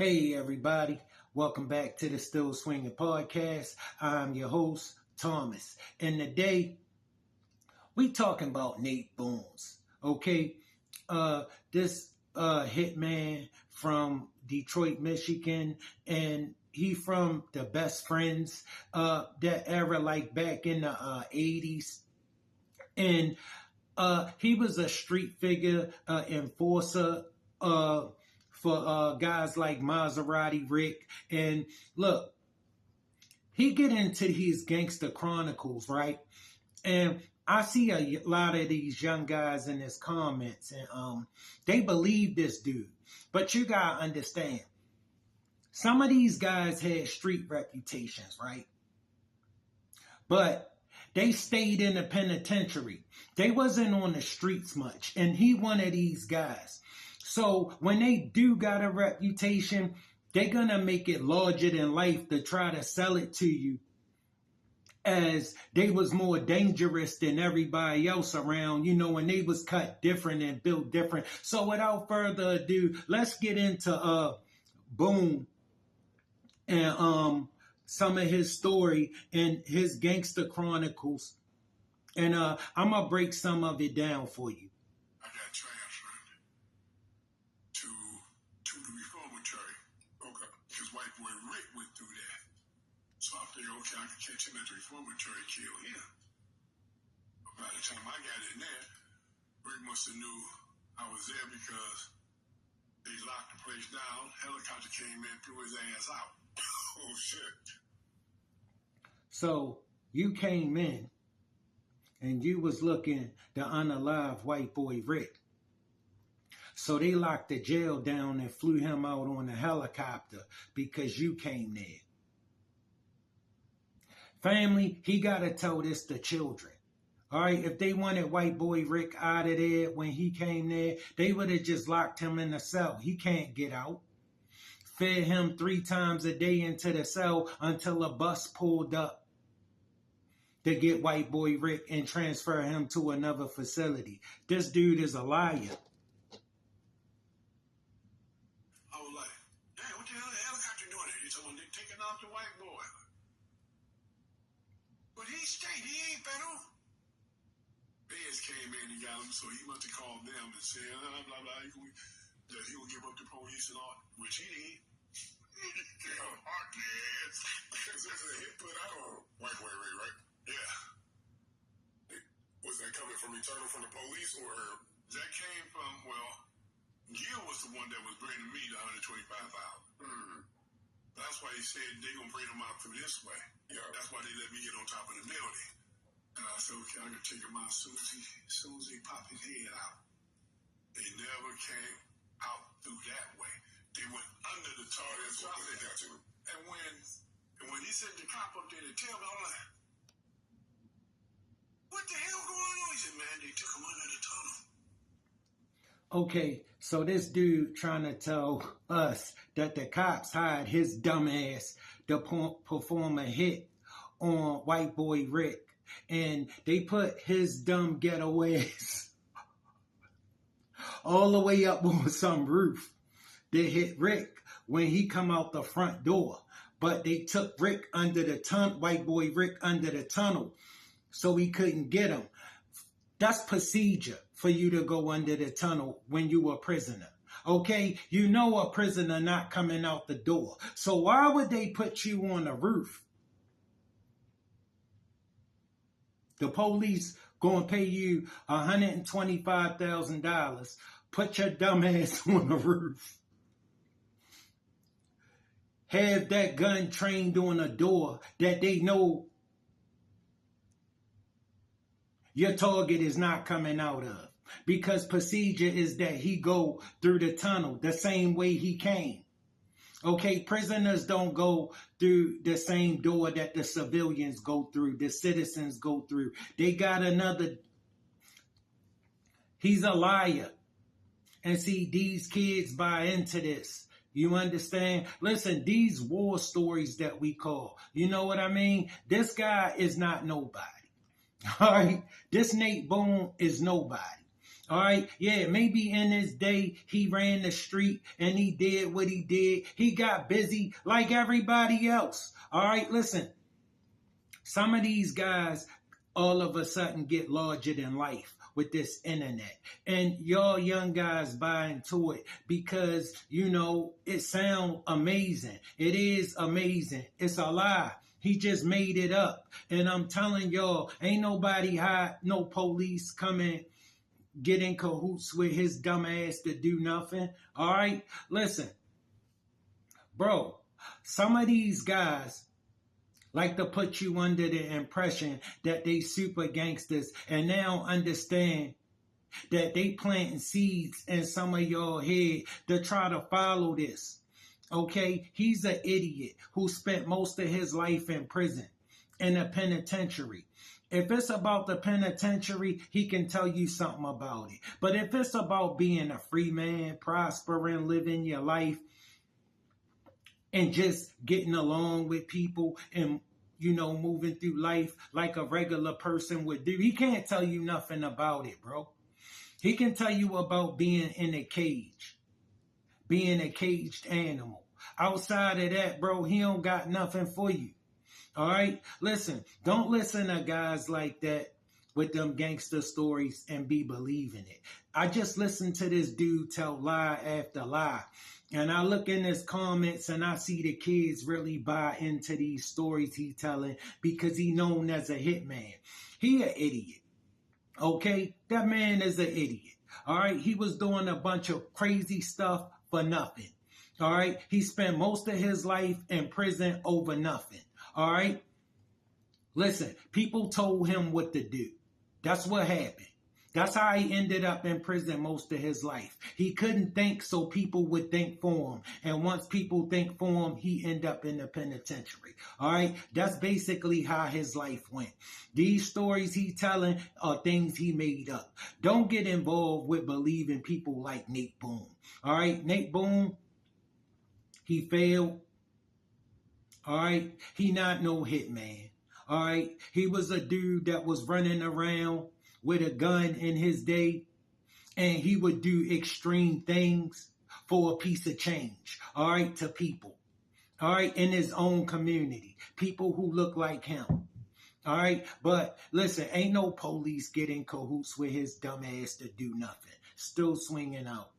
Hey everybody, welcome back to the Still Swinging Podcast. I'm your host, Thomas. And today, we talking about Nate Boone's. Okay, this HitMan from Detroit, Michigan, and he from the Best Friends, that era like back in the 80s. And he was a street figure, enforcer, for guys like Maserati Rick. And look, he get into his gangster chronicles, right? And I see a lot of these young guys in his comments, and they believe this dude. But you gotta understand, some of these guys had street reputations, right? But they stayed in the penitentiary. They wasn't on the streets much. And he one of these guys. So when they do got a reputation, they're going to make it larger than life to try to sell it to you as they was more dangerous than everybody else around, when they was cut different and built different. So without further ado, let's get into Boone and some of his story and his gangster chronicles. And I'm going to break some of it down for you. I got transferred to the reformatory. Okay. Because white boy Rick went through that. So I figured, okay, I could catch him at the reformatory, kill him. But by the time I got in there, Rick must have knew I was there because they locked the place down. Helicopter came in, threw his ass out. Oh, shit. So you came in and you was looking to unalive white boy Rick. So they locked the jail down and flew him out on a helicopter because you came there. Family, he got to tell this to children. All right, if they wanted white boy Rick out of there when he came there, they would have just locked him in the cell. He can't get out. Fed him 3 times a day into the cell until a bus pulled up to get white boy Rick and transfer him to another facility. This dude is a liar. I was like, damn, what the hell is the helicopter doing here? You're talking they're taking off the white boy. But he stayed, he ain't federal. Feds came in and got him, so he must have called them and said, blah, blah, blah, that he would give up the police and all, which he did. Damn, hard ass. He put out on white boy Ray, right? Yeah. Was that coming from internal from the police or? That came from, Gil was the one that was bringing me the $125,000. That's why he said they're going to bring him out through this way. Yeah. That's why they let me get on top of the building. And I said, okay, I'm going to take him out as soon as he pop his head out. They never came out through that way. They went under the tar. That's why they got to. And when he said the cop up there to tell me, I'm like, what the hell going on? He said, man, they took him under the tunnel. Okay, so this dude trying to tell us that the cops hired his dumb ass to perform a hit on white boy Rick. And they put his dumb getaways all the way up on some roof. They hit Rick when he come out the front door. But they took Rick under the tunnel, white boy Rick under the tunnel, so he couldn't get him. That's procedure for you to go under the tunnel when you were a prisoner. Okay? You know a prisoner not coming out the door. So why would they put you on the roof? The police gonna pay you $125,000. Put your dumb ass on the roof. Have that gun trained on a door that they know your target is not coming out of. Because procedure is that he go through the tunnel the same way he came. Okay, prisoners don't go through the same door that the civilians go through, the citizens go through. They got another. He's a liar. And see, these kids buy into this. You understand? Listen, these war stories that we call, you know what I mean? This guy is not nobody. All right? This Nate Boone is nobody. All right, yeah, maybe in his day he ran the street and he did what he did. He got busy like everybody else. All right, listen, some of these guys all of a sudden get larger than life with this internet. And y'all young guys buy into it because, it sounds amazing. It is amazing. It's a lie. He just made it up. And I'm telling y'all, ain't nobody hide, no police coming get in cahoots with his dumb ass to do nothing. All right? Listen, bro, some of these guys like to put you under the impression that they super gangsters and now understand that they planting seeds in some of your head to try to follow this. Okay? He's an idiot who spent most of his life in prison, in a penitentiary. If it's about the penitentiary, he can tell you something about it. But if it's about being a free man, prospering, living your life, and just getting along with people and, moving through life like a regular person would do, he can't tell you nothing about it, bro. He can tell you about being in a cage, being a caged animal. Outside of that, bro, he don't got nothing for you. All right? Listen, don't listen to guys like that with them gangster stories and be believing it. I just listened to this dude tell lie after lie. And I look in his comments and I see the kids really buy into these stories he telling because he known as a hitman. He an idiot. Okay? That man is an idiot. All right? He was doing a bunch of crazy stuff for nothing. All right? He spent most of his life in prison over nothing. All right? Listen, people told him what to do. That's what happened. That's how he ended up in prison most of his life. He couldn't think, so people would think for him. And once people think for him, he end up in the penitentiary. All right? That's basically how his life went. These stories he telling are things he made up. Don't get involved with believing people like Nate Boone. All right? Nate Boone, he failed. All right? He not no hitman. All right? He was a dude that was running around with a gun in his day, and he would do extreme things for a piece of change, all right, to people, all right, in his own community, people who look like him, all right? But listen, ain't no police getting cahoots with his dumb ass to do nothing. Still swinging out.